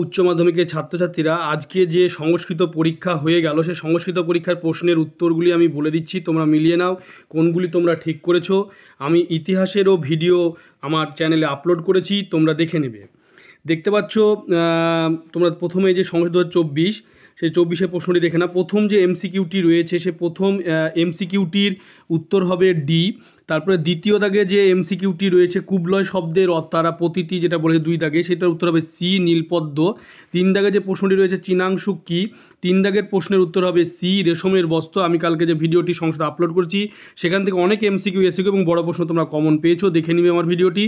উচ্চ মাধ্যমিকের ছাত্রছাত্রীরা আজকে যে সংস্কৃত পরীক্ষা হয়ে গেল সেই সংস্কৃত পরীক্ষার প্রশ্নের উত্তরগুলি আমি বলে দিচ্ছি, তোমরা মিলিয়ে নাও কোনগুলি তোমরা ঠিক করেছো। আমি ইতিহাসেরও ভিডিও আমার চ্যানেলে আপলোড করেছি, তোমরা দেখে নেবে। দেখতে পাচ্ছ তোমরা প্রথমে যে সংস্কৃত 24 সেই 24-এর প্রশ্নটি দেখে না। প্রথম যে এমসিকিউটি রয়েছে সে প্রথম এমসিকিউটির উত্তর হবে ডি। তারপরে দ্বিতীয় দাগে যে এমসিকিউটি রয়েছে কুবলয় শব্দের অর্থারা প্রতীতি যেটা বলেছে 2 দাগে, সেটার উত্তর হবে সি নীলপদ্ম। 3 দাগে যে প্রশ্নটি রয়েছে চীনাংশুক কি, 3 দাগের প্রশ্নের উত্তর হবে সি রেশমের বস্ত্র। আমি কালকে যে ভিডিওটি সংস্কৃত আপলোড করেছি সেখান থেকে অনেক এমসিকিউ এসিকিউ এবং বড় প্রশ্ন তোমরা কমন পেয়েছো, দেখে নিবে আমার ভিডিওটি।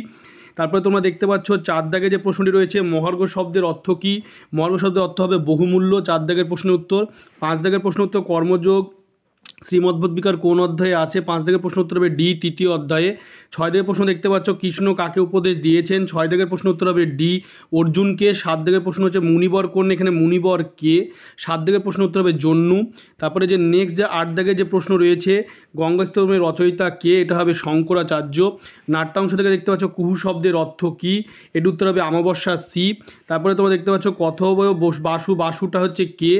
তারপরে তোমরা দেখতে পাচ্ছ 4 দাগে যে প্রশ্নটি রয়েছে মহার্ঘ শব্দের অর্থ কী, মহার্ঘ শব্দের অর্থ হবে বহুমূল্য, 4 দাগের প্রশ্নের উত্তর। 5 দাগের প্রশ্ন উত্তর কর্মযোগ শ্রীমদ্ভগবদ্গীতার কোন অধ্যায়ে আছে, 5 দাগের প্রশ্ন উত্তর হবে ডি 3য় অধ্যায়ে। 6 দাগের প্রশ্ন দেখতে পাচ্ছ কৃষ্ণ কাকে উপদেশ দিয়েছেন, 6 দাগের প্রশ্ন উত্তর হবে ডি অর্জুনকে। 7 দাগের প্রশ্ন হচ্ছে মুনিবর কোন, এখানে মুনিবর কে। 7 দাগের প্রশ্ন উত্তর হবে জন্নু। তারপরে যে নেক্সট যে 8 দাগের যে প্রশ্ন রয়েছে গঙ্গাস্তবমের রচয়িতা কে, এটা হবে শঙ্করাচার্য। নাট্যাংশ থেকে দেখতে পাচ্ছ কুহু শব্দের অর্থ কী, এর উত্তর হবে অমাবস্যা সি। তারপরে তোমরা দেখতে পাচ্ছ কথবয় বাসু, বাসুটা হচ্ছে কে।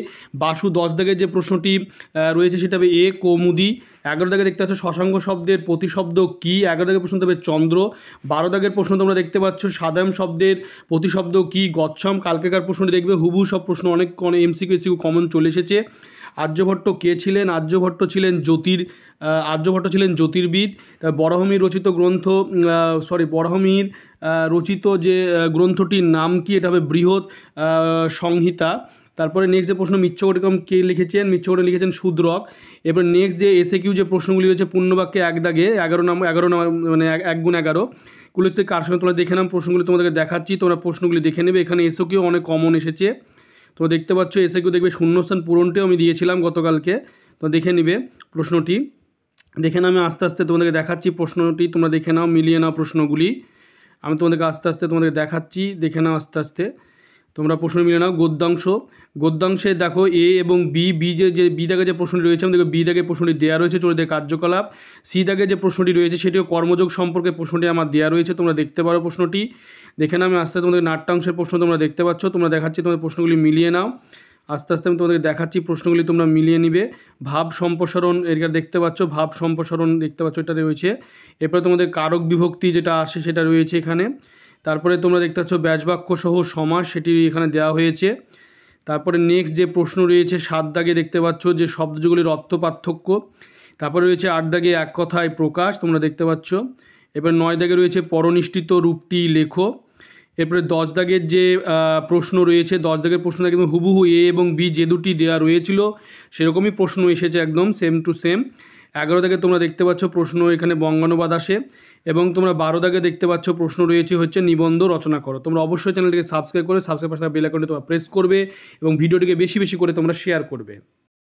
বাসু 10 দাগের যে প্রশ্নটি রয়েছে সেটা হবে এ কৌমুদি। 11 দাগে দেখতে পাচ্ছ শশাঙ্ক শব্দের প্রতিশব্দ কী, 11 দাগের প্রশ্ন হবে চন্দ্র। 12 দাগের প্রশ্ন তোমরা দেখতে পাচ্ছ সাদাম শব্দের প্রতিশব্দ কী, গচ্ছম। কালকেকার প্রশ্নটি দেখবে হুবহু সব প্রশ্ন অনেক এমসিকিউ কমন চলে এসেছে। আর্যভট্ট কে ছিলেন, আর্যভট্ট ছিলেন জ্যোতির্বিদ। বরাহমির রচিত গ্রন্থ বরাহমির রচিত যে গ্রন্থটির নাম কি, এটা হবে বৃহৎ সংহিতা। তারপরে নেক্সট যে প্রশ্ন মিচ্ছকটিকম কে লিখেছেন, মিচ্ছকটি লিখেছেন শূদ্রক। এবার নেক্সট যে এসএকিউ যে প্রশ্নগুলি রয়েছে পূর্ণবাক্যে 1 দাগে 11 মানে 1 গুণ 11 কুলস্থিত কার সঙ্গে তোমরা দেখে নাম, প্রশ্নগুলি তোমাদেরকে দেখাচ্ছি, তোমরা প্রশ্নগুলি দেখে নেবে। এখানে এসএকিউ অনেক কমন এসেছে, তোমরা দেখতে পাচ্ছ এসএকিউ দেখবে শূন্যস্থান পূরণটিও আমি দিয়েছিলাম গতকালকে, তো দেখে নিবে প্রশ্নটি। দেখে নাও, আমি আস্তে আস্তে তোমাদেরকে দেখাচ্ছি প্রশ্নটি, তোমরা দেখে নাও, মিলিয়ে নাও প্রশ্নগুলি। আমি তোমাদেরকে আস্তে আস্তে তোমাদেরকে দেখাচ্ছি, দেখে নাও আস্তে আস্তে তোমরা প্রশ্ন মিলিয়ে নাও। গদ্যাংশে দেখো এ এবং বি দাগে যে প্রশ্নটি রয়েছে আমি দেখো বি দাগে প্রশ্নটি দেওয়া রয়েছে চরিত্রের কার্যকলাপ। সি দাগে যে প্রশ্নটি রয়েছে সেটিও কর্মযোগ সম্পর্কে প্রশ্নটি আমার দেওয়া রয়েছে, তোমরা দেখতে পারো প্রশ্নটি। দেখে নাও, আমি আস্তে তোমাদের নাট্যাংশের প্রশ্ন তোমরা দেখতে পাচ্ছ, তোমরা দেখাচ্ছি, তোমাদের প্রশ্নগুলি মিলিয়ে নাও। আস্তে আস্তে আমি তোমাদেরকে দেখাচ্ছি, প্রশ্নগুলি তোমরা মিলিয়ে নিবে। ভাব সম্প্রসারণ এটা দেখতে পাচ্ছ, ভাব সম্প্রসারণ দেখতে পাচ্ছ, এটা রয়েছে। এরপরে তোমাদের কারক বিভক্তি যেটা আসে সেটা রয়েছে এখানে। তারপরে তোমরা দেখতে পাচ্ছ ব্যাসবাক্য সহ সমাস, সেটি এখানে দেওয়া হয়েছে। তারপরে নেক্সট যে প্রশ্ন রয়েছে 7 দাগে দেখতে পাচ্ছ যে শব্দগুলির অর্থ পার্থক্য। তারপরে রয়েছে 8 দাগে এক কথায় প্রকাশ, তোমরা দেখতে পাচ্ছ। এবার 9 দাগে রয়েছে পরনিষ্ঠিত রূপটি লেখো। এরপরে 10 দাগের যে প্রশ্ন রয়েছে 10 দাগের প্রশ্ন দেখবে হুবহু এ এবং বি যে দুটি দেওয়া রয়েছিল সেরকমই প্রশ্ন এসেছে, একদম সেম টু সেম। 11 দাগে তোমরা দেখতে পাচ্ছ প্রশ্ন এখানে বঙ্গানুবাদ আসে, এবং তোমরা 12 দাগে দেখতে পাচ্ছ প্রশ্ন রয়েছে হচ্ছে নিবন্ধ রচনা করো। তোমরা অবশ্যই চ্যানেলটিকে সাবস্ক্রাইব করে সাবস্ক্রাইব পাশে বেল আইকনটি তোমরা প্রেস করবে এবং ভিডিওটিকে বেশি বেশি করে তোমরা শেয়ার করবে।